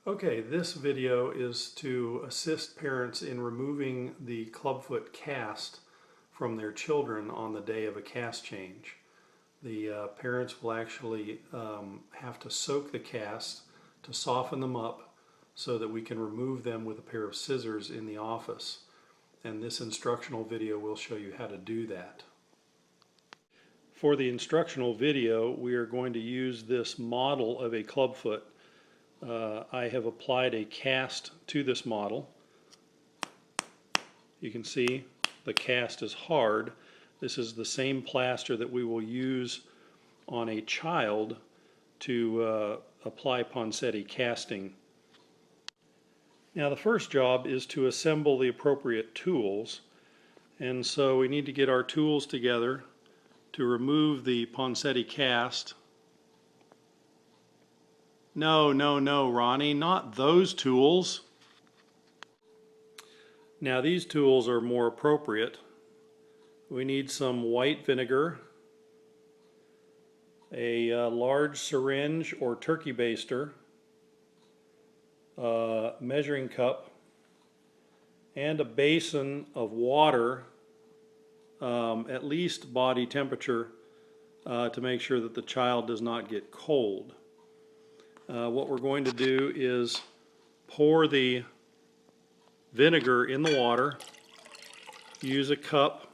Okay, this video is to assist parents in removing the Clubfoot cast from their children on the day of a cast change. The parents will actually have to soak the cast to soften them up so that we can remove them with a pair of scissors in the office. And this instructional video will show you how to do that. For the instructional video, we are going to use this model of a Clubfoot. I have applied a cast to this model. You can see the cast is hard. This is the same plaster that we will use on a child to apply Ponseti casting. Now the first job is to assemble the appropriate tools, and so we need to get our tools together to remove the Ponseti cast. No, Ronnie, not those tools. Now these tools are more appropriate. We need some white vinegar, a large syringe or turkey baster, a measuring cup, and a basin of water, at least body temperature, to make sure that the child does not get cold. What we're going to do is pour the vinegar in the water, use a cup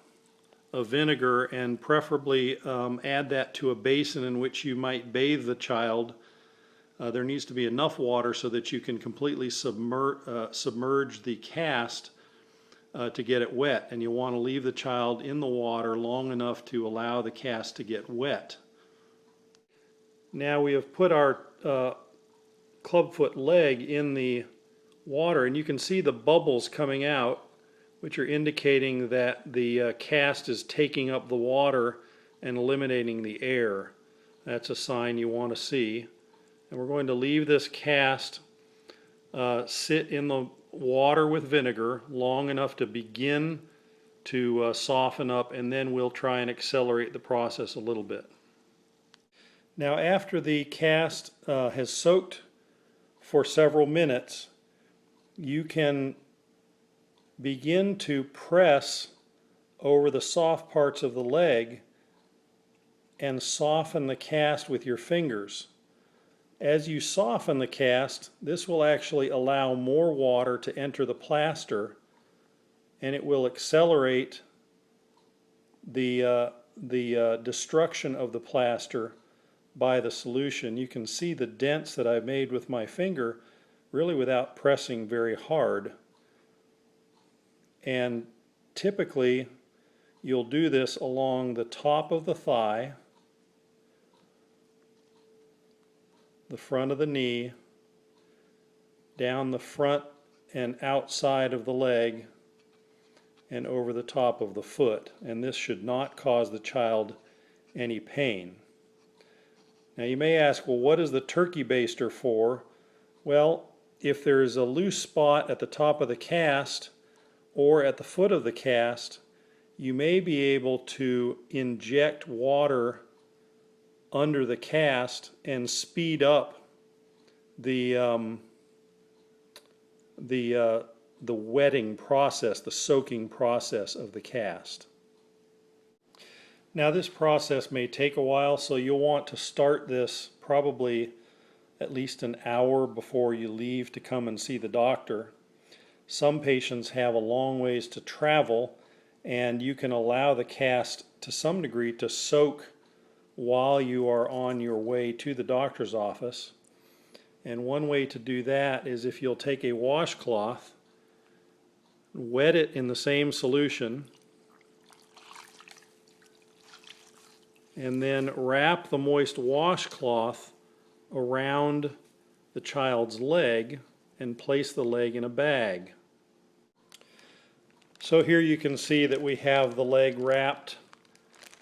of vinegar, and preferably add that to a basin in which you might bathe the child. There needs to be enough water so that you can completely submerge the cast to get it wet, and you want to leave the child in the water long enough to allow the cast to get wet. Now we have put our Clubfoot leg in the water, and you can see the bubbles coming out, which are indicating that the cast is taking up the water and eliminating the air. That's a sign you want to see. And we're going to leave this cast sit in the water with vinegar long enough to begin to soften up, and then we'll try and accelerate the process a little bit. Now after the cast has soaked for several minutes, you can begin to press over the soft parts of the leg and soften the cast with your fingers. As you soften the cast, this will actually allow more water to enter the plaster, and it will accelerate the destruction of the plaster by the solution. You can see the dents that I've made with my finger really without pressing very hard. And typically you'll do this along the top of the thigh, the front of the knee, down the front and outside of the leg, and over the top of the foot. And this should not cause the child any pain. Now you may ask, well, what is the turkey baster for? Well, if there is a loose spot at the top of the cast or at the foot of the cast, you may be able to inject water under the cast and speed up the wetting process, the soaking process of the cast. Now this process may take a while, so you'll want to start this probably at least an hour before you leave to come and see the doctor. Some patients have a long ways to travel, and you can allow the cast to some degree to soak while you are on your way to the doctor's office. And one way to do that is if you'll take a washcloth, wet it in the same solution, and then wrap the moist washcloth around the child's leg and place the leg in a bag. So here you can see that we have the leg wrapped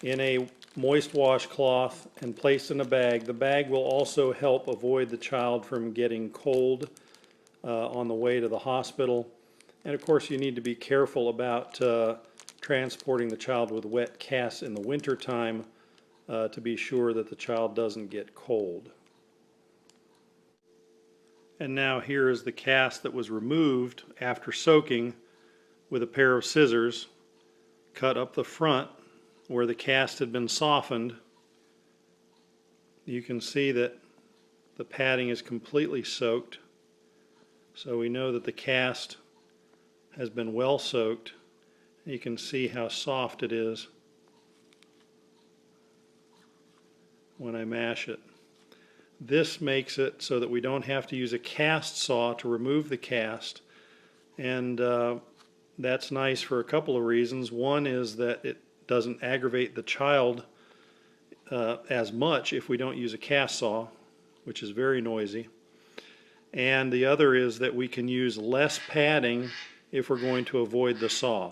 in a moist washcloth and placed in a bag. The bag will also help avoid the child from getting cold on the way to the hospital. And of course you need to be careful about transporting the child with wet casts in the winter time to be sure that the child doesn't get cold. And now here is the cast that was removed after soaking with a pair of scissors. Cut up the front where the cast had been softened. You can see that the padding is completely soaked, so we know that the cast has been well soaked. You can see how soft it is when I mash it. This makes it so that we don't have to use a cast saw to remove the cast, and that's nice for a couple of reasons. One is that it doesn't aggravate the child as much if we don't use a cast saw, which is very noisy. And the other is that we can use less padding if we're going to avoid the saw.